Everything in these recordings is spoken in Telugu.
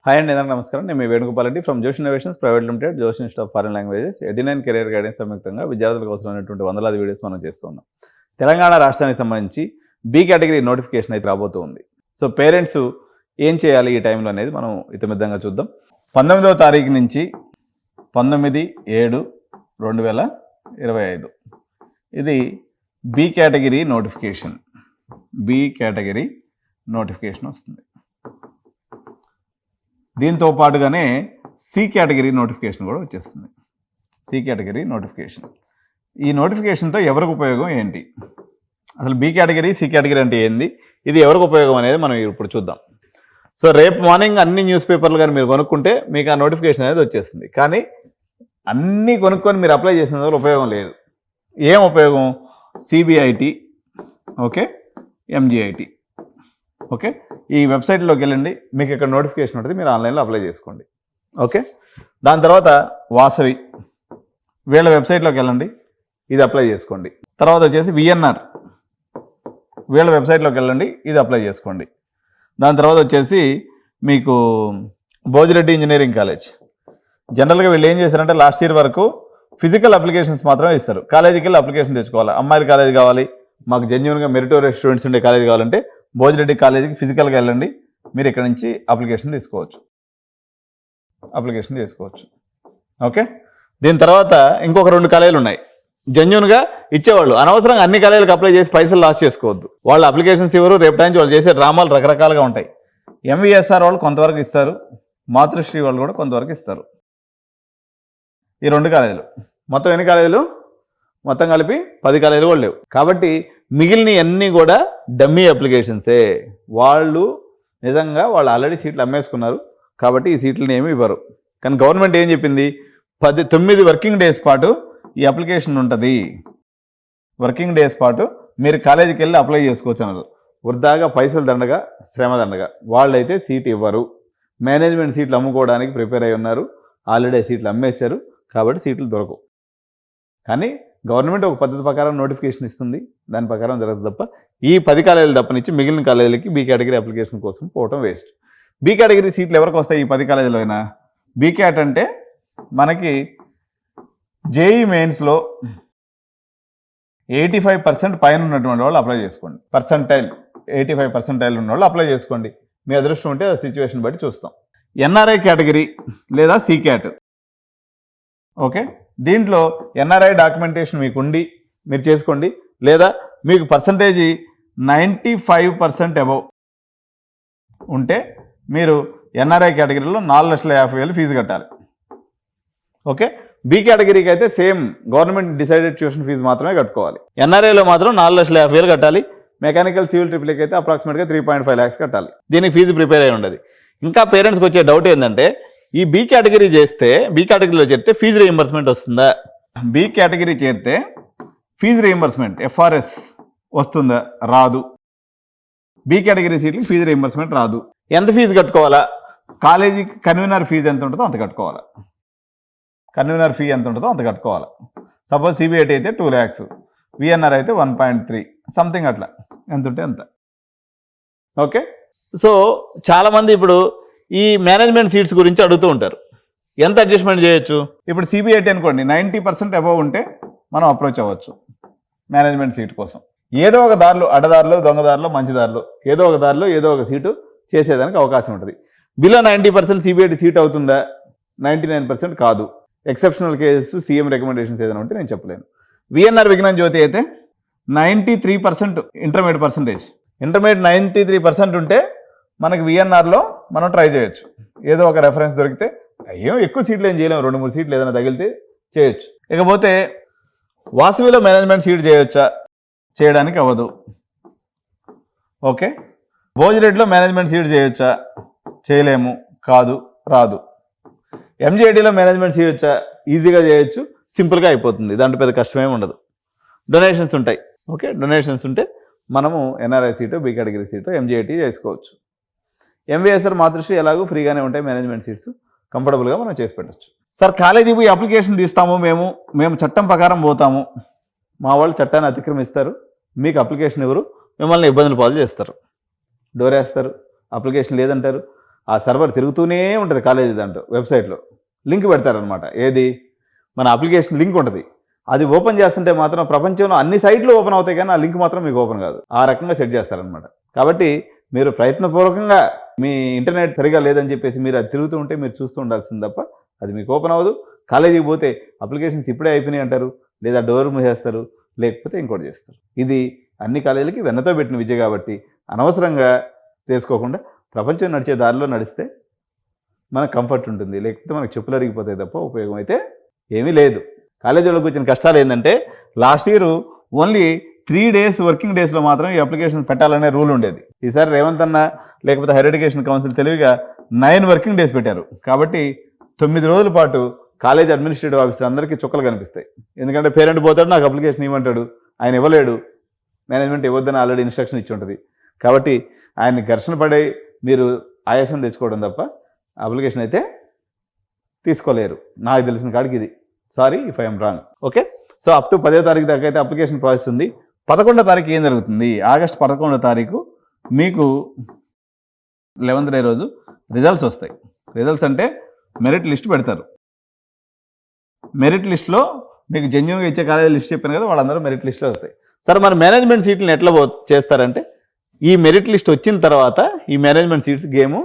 హాయ్ అండి, అందరికీ నమస్కారం. నేను మీ వేణుగోపాల్ రెడ్డి ఫ్రమ్ జోష్ ఇన్నోవేషన్స్ ప్రైవేట్ లిమిటెడ్, జోష్ institute of foreign languages, 89 career guidance సంయుక్తంగా విద్యార్థులకు అవసరమైనటువంటి వందలాది వీడియోస్ మనం చేస్తున్నాం. తెలంగాణ రాష్ట్రానికి సంబంధించి బి కేటగిరీ నోటిఫికేషన్ అయితే రాబోతూ ఉంది. సో పేరెంట్స్ ఏం చేయాలి ఈ టైంలో అనేది మనం ఇతమిద్దంగా చూద్దాం. 19వ తారీఖు నుంచి 19/7/2025 ఇది B category notification. B category notification వస్తుంది. దీంతో పాటుగానే సి కేటగిరీ నోటిఫికేషన్ కూడా వచ్చేస్తుంది. C category notification. ఈ నోటిఫికేషన్తో ఎవరికి ఉపయోగం ఏంటి, అసలు బి కేటగిరీ సి కేటగిరీ అంటే ఏంది, ఇది ఎవరికి ఉపయోగం అనేది మనం ఇప్పుడు చూద్దాం. సో రేపు మార్నింగ్ అన్ని న్యూస్ పేపర్లు కానీ మీరు కొనుక్కుంటే మీకు ఆ నోటిఫికేషన్ అనేది వచ్చేస్తుంది. కానీ అన్నీ కొనుక్కొని మీరు అప్లై చేసిన వల్ల ఉపయోగం లేదు. ఏం ఉపయోగం? సిబిఐటి, ఓకే, ఎంజిఐటి, ఓకే, ఈ వెబ్సైట్లోకి వెళ్ళండి. మీకు ఇక్కడ నోటిఫికేషన్ ఉంటుంది, మీరు ఆన్లైన్లో అప్లై చేసుకోండి. ఓకే, దాని తర్వాత వాసవి వీళ్ళ వెబ్సైట్లోకి వెళ్ళండి, ఇది అప్లై చేసుకోండి. తర్వాత వచ్చేసి విఎన్ఆర్ వీళ్ళ వెబ్సైట్లోకి వెళ్ళండి, ఇది అప్లై చేసుకోండి. దాని తర్వాత వచ్చేసి మీకు భోజిరెడ్డి ఇంజనీరింగ్ కాలేజ్. జనరల్గా వీళ్ళు ఏం చేశారంటే లాస్ట్ ఇయర్ వరకు ఫిజికల్ అప్లికేషన్స్ మాత్రమే ఇస్తారు. కాలేజీకి వెళ్ళి అప్లికేషన్ తెచ్చుకోవాలి. అమ్మాయిల కాలేజ్ కావాలి, మాకు జెన్యూన్గా మెరిటోరియస్ స్టూడెంట్స్ ఉండే కాలేజ్ కావాలంటే భోజిరెడ్డి కాలేజీకి ఫిజికల్గా వెళ్ళండి, మీరు ఇక్కడ నుంచి అప్లికేషన్ తీసుకోవచ్చు, అప్లికేషన్ చేసుకోవచ్చు. ఓకే, దీని తర్వాత ఇంకొక 2 కాలేజీలు ఉన్నాయి జెన్యూన్గా ఇచ్చేవాళ్ళు. అనవసరంగా అన్ని కాలేజీలకు అప్లై చేసి పైసలు లాస్ చేసుకోవద్దు. వాళ్ళు అప్లికేషన్స్ ఇవ్వరు, రేపు టైం వాళ్ళు చేసే డ్రామాలు రకరకాలుగా ఉంటాయి. ఎంవిఎస్ఆర్ వాళ్ళు కొంతవరకు ఇస్తారు, మాతృశ్రీ వాళ్ళు కూడా కొంతవరకు ఇస్తారు. ఈ 2 కాలేజీలు మొత్తం ఎన్ని కాలేజీలు? మొత్తం కలిపి 10 కాలేజీలు కూడా లేవు. కాబట్టి మిగిలిన అన్నీ కూడా డమ్మీ అప్లికేషన్సే. వాళ్ళు నిజంగా వాళ్ళు ఆల్రెడీ సీట్లు అమ్మేసుకున్నారు కాబట్టి ఈ సీట్లను ఏమీ ఇవ్వరు. కానీ గవర్నమెంట్ ఏం చెప్పింది, 9 వర్కింగ్ డేస్ పాటు ఈ అప్లికేషన్ ఉంటుంది. వర్కింగ్ డేస్ పాటు మీరు కాలేజీకి వెళ్ళి అప్లై చేసుకోవచ్చు అన్నారు. వృధాగా పైసలు దండగా, శ్రమ దండగా. వాళ్ళైతే సీట్ ఇవ్వరు. మేనేజ్మెంట్ సీట్లు అమ్ముకోవడానికి ప్రిపేర్ అయి ఉన్నారు, ఆల్రెడీ సీట్లు అమ్మేశారు కాబట్టి సీట్లు దొరకవు. కానీ గవర్నమెంట్ ఒక పద్ధతి ప్రకారం నోటిఫికేషన్ ఇస్తుంది, దాని ప్రకారం జరుగుతుంది తప్ప ఈ 10 కాలేజీలు తప్పనిచ్చి మిగిలిన కాలేజీలకి బి కేటగిరీ అప్లికేషన్ కోసం పోవటం వేస్ట్. బి కేటగిరీ సీట్లు ఎవరికి వస్తాయి ఈ 10 కాలేజీలో అయినా? బి క్యాట్ అంటే మనకి జేఈ మెయిన్స్లో 85% పైన ఉన్నటువంటి వాళ్ళు అప్లై చేసుకోండి. 85% ఉన్న వాళ్ళు అప్లై చేసుకోండి. మీ అదృష్టం ఉంటే ఆ సిచ్యువేషన్ బట్టి చూస్తాం. ఎన్ఆర్ఐ కేటగిరీ లేదా సి క్యాట్, ఓకే, దీంట్లో ఎన్ఆర్ఐ డాక్యుమెంటేషన్ మీకు ఉండి మీరు చేసుకోండి, లేదా మీకు పర్సంటేజ్ 95% అబవ్ ఉంటే మీరు ఎన్ఆర్ఐ కేటగిరీలో 4,50,000 ఫీజు కట్టాలి. ఓకే, బి కేటగిరీకి అయితే same government decided tuition fee మాత్రమే కట్టుకోవాలి. ఎన్ఆర్ఐలో మాత్రం 4,50,000 కట్టాలి. మెకానికల్ సివిల్ ట్రిపుల్కి అయితే అప్రాక్సిమేట్గా 3.5 lakhs కట్టాలి. దీనికి ఫీజు ప్రిపేర్ అయి ఉండదు. ఇంకా పేరెంట్స్కి వచ్చే డౌట్ ఏంటంటే, ఈ బి కేటగిరీ చేస్తే, బి కేటగిరీలో చేరితే ఫీజు రీయింబర్స్మెంట్ వస్తుందా? బి కేటగిరీ చేరితే ఫీజు రీయింబర్స్మెంట్ ఎఫ్ఆర్ఎస్ వస్తుందా? రాదు. బి కేటగిరీ సీట్లకి ఫీజు రీయింబర్స్మెంట్ రాదు. ఎంత ఫీజు కట్టుకోవాలా? కాలేజీకి కన్వీనర్ ఫీజు ఎంత ఉంటుందో అంత కట్టుకోవాలా. కన్వీనర్ ఫీ ఎంత ఉంటుందో అంత కట్టుకోవాలా. సపోజ్ సిబిఐటి అయితే 2 lakhs, విఎన్ఆర్ అయితే 1.3 సంథింగ్, అట్లా ఎంత ఉంటే అంత. ఓకే, సో చాలామంది ఇప్పుడు ఈ మేనేజ్మెంట్ సీట్స్ గురించి అడుగుతూ ఉంటారు, ఎంత అడ్జస్ట్మెంట్ చేయొచ్చు? ఇప్పుడు సిబిఐటి అనుకోండి 90% అబవ్ ఉంటే మనం అప్రోచ్ అవ్వచ్చు మేనేజ్మెంట్ సీట్ కోసం. ఏదో ఒక దారిలో, అడ్డదారిలో, దొంగదారిలో, మంచిదారిలో, ఏదో ఒక దారిలో ఏదో ఒక సీటు చేసేదానికి అవకాశం ఉంటుంది. బిలో 90% సిబిఐటి సీట్ అవుతుందా? 99% కాదు. ఎక్సెప్షనల్ కేసెస్, సీఎం రికమెండేషన్స్ ఏదైనా ఉంటే నేను చెప్పలేను. విఎన్ఆర్ విజ్ఞాన్ జ్యోతి అయితే 93% ఇంటర్మీడియట్ పర్సంటేజ్. ఇంటర్మీడియట్ 93% ఉంటే మనకి విఎన్ఆర్లో మనం ట్రై చేయొచ్చు. ఏదో ఒక రెఫరెన్స్ దొరికితే, అయ్యో ఎక్కువ సీట్లు ఏం చేయలేము, 2-3 సీట్లు ఏదైనా తగిలితే చేయొచ్చు. ఇకపోతే వాసవిలో మేనేజ్మెంట్ సీట్ చేయొచ్చా? చేయడానికి అవ్వదు. ఓకే, భోజిరెడ్డిలో మేనేజ్మెంట్ సీట్ చేయొచ్చా? చేయలేము, కాదు, రాదు. ఎంజిఐటీలో మేనేజ్మెంట్ చేయొచ్చా? ఈజీగా చేయొచ్చు, సింపుల్గా అయిపోతుంది, దాంట్లో పెద్ద కష్టమేమి ఉండదు. డొనేషన్స్ ఉంటాయి. ఓకే, డొనేషన్స్ ఉంటే మనము NRI seat, B category seat, MGIT చేసుకోవచ్చు. ఎంవిఎస్ఆర్ మాతృశ్రీ ఎలాగో ఫ్రీగానే ఉంటాయి మేనేజ్మెంట్ సీట్స్, కంఫర్టబుల్గా మనం చేసి పెట్టచ్చు. సార్ కాలేజీ పోయి అప్లికేషన్ తీస్తాము, మేము చట్టం ప్రకారం పోతాము, మా వాళ్ళు చట్టాన్ని అతిక్రమిస్తారు, మీకు అప్లికేషన్ ఎవరు, మిమ్మల్ని ఇబ్బందులు పాలు చేస్తారు, డోరేస్తారు, అప్లికేషన్ లేదంటారు. ఆ సర్వర్ తిరుగుతూనే ఉంటుంది కాలేజీ దాంట్లో వెబ్సైట్లో లింక్ పెడతారనమాట. ఏది మన అప్లికేషన్ లింక్ ఉంటుంది. అది ఓపెన్ చేస్తుంటే మాత్రం ప్రపంచంలో అన్ని సైట్లు ఓపెన్ అవుతాయి కానీ ఆ లింక్ మాత్రం మీకు ఓపెన్ కాదు. ఆ రకంగా సెట్ చేస్తారనమాట. కాబట్టి మీరు ప్రయత్నపూర్వకంగా మీ ఇంటర్నెట్ సరిగా లేదని చెప్పేసి మీరు అది తిరుగుతూ ఉంటే మీరు చూస్తూ ఉండాల్సింది తప్ప అది మీకు ఓపెన్ అవ్వదు. కాలేజీకి పోతే అప్లికేషన్స్ ఇప్పుడే అయిపోయినాయి అంటారు, లేదా డోర్ మూసేస్తారు, లేకపోతే ఇంకోటి చేస్తారు. ఇది అన్ని కాలేజీలకి వెన్నతో పెట్టిన విద్య కాబట్టి అనవసరంగా చేసుకోకుండా ప్రపంచం నడిచే దారిలో నడిస్తే మనకు కంఫర్ట్ ఉంటుంది, లేకపోతే మనకు చెప్పులు అరిగిపోతాయి తప్ప ఉపయోగం అయితే ఏమీ లేదు. కాలేజీలోకి వచ్చిన కష్టాలు ఏంటంటే last year only 3 days working డేస్లో మాత్రం ఈ అప్లికేషన్ పెట్టాలనే రూల్ ఉండేది. ఈసారి రేవంత్ అన్న లేకపోతే హైయర్ ఎడ్యుకేషన్ కౌన్సిల్ తెలివిగా 9 వర్కింగ్ డేస్ పెట్టారు. కాబట్టి 9 రోజుల పాటు కాలేజ్ అడ్మినిస్ట్రేటివ్ ఆఫీసర్ అందరికీ చుక్కలు కనిపిస్తాయి. ఎందుకంటే పేరెంట్ పోతాడు, నాకు అప్లికేషన్ ఇవ్వమంటాడు, ఆయన ఇవ్వలేడు, మేనేజ్మెంట్ ఇవ్వద్దని ఆల్రెడీ ఇన్స్ట్రక్షన్ ఇచ్చి ఉంటుంది. కాబట్టి ఆయన్ని ఘర్షణ పడే మీరు ఆయాసం తెచ్చుకోవడం తప్ప అప్లికేషన్ అయితే తీసుకోలేరు. నాకు తెలిసిన కాడికి ఇది. Sorry if I'm wrong. Okay, so up to 10వ తారీఖు దాకా అయితే అప్లికేషన్ ప్రాసెస్ ఉంది. 11వ తారీఖు ఏం జరుగుతుంది? ఆగస్టు 11వ తారీఖు మీకు 11th డే రోజు రిజల్ట్స్ వస్తాయి. రిజల్ట్స్ అంటే మెరిట్ లిస్ట్ పెడతారు. మెరిట్ లిస్ట్లో మీకు జెన్యున్గా ఇచ్చే కాలేజీ లిస్ట్ చెప్పాను కదా, వాళ్ళందరూ మెరిట్ లిస్ట్లో వస్తాయి. సరే, మన మేనేజ్మెంట్ సీట్లను ఎట్లా చేస్తారంటే ఈ మెరిట్ లిస్ట్ వచ్చిన తర్వాత ఈ మేనేజ్మెంట్ సీట్స్ గేమ్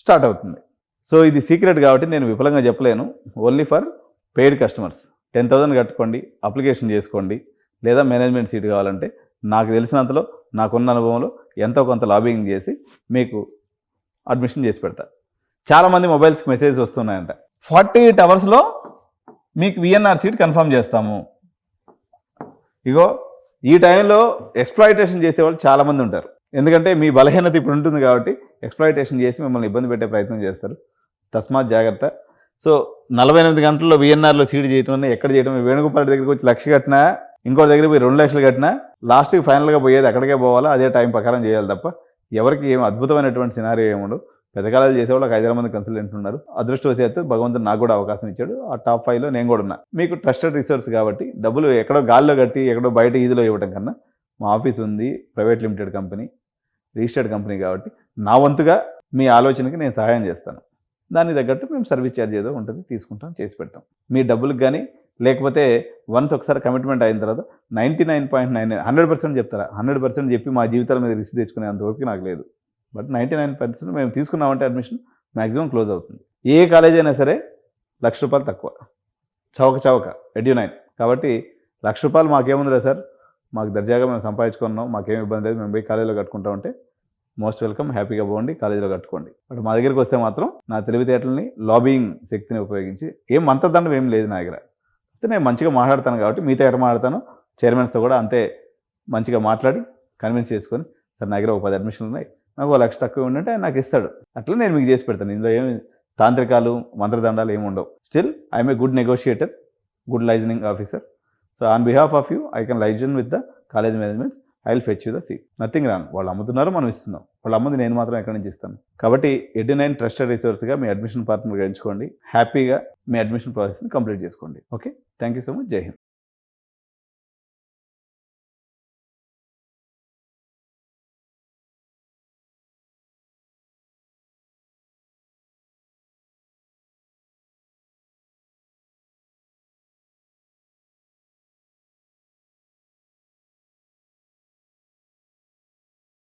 స్టార్ట్ అవుతుంది. సో ఇది సీక్రెట్ కాబట్టి నేను విఫలంగా చెప్పలేను. Only for paid customers. 10,000 కట్టుకోండి, అప్లికేషన్ చేసుకోండి. లేదా మేనేజ్మెంట్ సీట్ కావాలంటే నాకు తెలిసినంతలో, నాకున్న అనుభవంలో ఎంతో కొంత లాబింగ్ చేసి మీకు అడ్మిషన్ చేసి పెడతా. చాలామంది మొబైల్స్కి మెసేజ్ వస్తున్నాయంట, 48 అవర్స్లో మీకు విఎన్ఆర్ సీట్ కన్ఫర్మ్ చేస్తాము. ఇగో ఈ టైంలో ఎక్స్ప్లాయిటేషన్ చేసేవాళ్ళు చాలామంది ఉంటారు. ఎందుకంటే మీ బలహీనత ఇప్పుడు ఉంటుంది కాబట్టి ఎక్స్ప్లాయిటేషన్ చేసి మిమ్మల్ని ఇబ్బంది పెట్టే ప్రయత్నం చేస్తారు. తస్మాత్ జాగ్రత్త. సో 48 గంటల్లో విఎన్ఆర్లో సీట్ చేయటం అన్న ఎక్కడ చేయడం? వేణుగోపాల్ దగ్గరికి వచ్చి 1,00,000 కట్టినా, ఇంకో దగ్గర పోయి 2 లక్షలు కట్టినా లాస్ట్కి ఫైనల్గా పోయేది అక్కడికే పోవాలా, అదే టైం ప్రకారం చేయాలి తప్ప ఎవరికి ఏం అద్భుతమైనటువంటి సినారియో ఏముండవు. పెద్ద కాలేజీలు చేసేవాళ్ళు ఒక 5-6 మంది కన్సల్టెంట్లు ఉన్నారు. అదృష్టవశాత్తు భగవంతుడు నాకు కూడా అవకాశం ఇచ్చాడు. ఆ టాప్ 5లో నేను కూడా ఉన్నా. మీకు ట్రస్టెడ్ రిసోర్స్ కాబట్టి డబ్బులు ఎక్కడో గాల్లో కట్టి ఎక్కడో బయట ఈజీలో ఇవ్వడం కన్నా మా ఆఫీస్ ఉంది, private limited company, registered company కాబట్టి నా వంతుగా మీ ఆలోచనకి నేను సహాయం చేస్తాను. దానికి తగ్గట్టు మేము సర్వీస్ ఛార్జ్ ఏదో ఉంటుంది, తీసుకుంటాం, చేసి పెడతాం. మీ డబ్బులకు కానీ లేకపోతే వన్స్ ఒకసారి కమిట్మెంట్ అయిన తర్వాత 99.99 100% చెప్తారా? 100% చెప్పి మా జీవితాల మీద రిస్క్ తెచ్చుకునే అంత ఓపిక నాకు లేదు. బట్ 99% మేము తీసుకున్నామంటే అడ్మిషన్ మ్యాక్సిమం క్లోజ్ అవుతుంది. ఏ కాలేజ్ అయినా సరే ₹1,00,000 తక్కువ, చౌక ఎడ్యు9. కాబట్టి ₹1,00,000 మాకేముందిలే సార్, మాకు దర్జాగా మేము సంపాదించుకున్నాం, మాకేం ఇబ్బంది లేదు, మేము పోయి కాలేజీలో కట్టుకుంటామంటే మోస్ట్ వెల్కమ్, హ్యాపీగా పోండి, కాలేజీలో కట్టుకోండి. బట్ మా దగ్గరికి వస్తే మాత్రం నా తెలివితేటలని, లాబింగ్ శక్తిని ఉపయోగించి ఏం మంత్రదండం ఏం లేదు నా దగ్గర. నేను మంచిగా మాట్లాడతాను కాబట్టి మీతో ఎట్లా మాట్లాడతాను, చైర్మన్స్తో కూడా అంతే మంచిగా మాట్లాడి కన్విన్స్ చేసుకొని, సార్ నా దగ్గర ఒక 10 అడ్మిషన్లు ఉన్నాయి, నాకు ₹1,00,000 తక్కువ ఉంటే ఆయన నాకు ఇస్తాడు. అట్లా నేను మీకు చేసి పెడతాను. ఇందులో ఏమి తాంత్రికాలు, మంత్రదండాలు ఏమి ఉండవు. Still I'm a good negotiator, good liaisoning officer. So on behalf of you I can liaison with the college managements. I will fetch you the seat. Nothing wrong. వాళ్ళు అమ్ముతున్నారు, మనం ఇస్తున్నాం. వాళ్ళు అమ్ముది నేను మాత్రం ఎక్కడి నుంచి ఇస్తాను. కాబట్టి ఎడ్యు9 ట్రస్టెడ్ రిసోర్స్గా మీ అడ్మిషన్ పార్ట్నర్గా ఎంచుకోండి. హ్యాపీగా మీ అడ్మిషన్ ప్రాసెస్ని కంప్లీట్ చేసుకోండి. Okay, thank you so much. జై హింద్.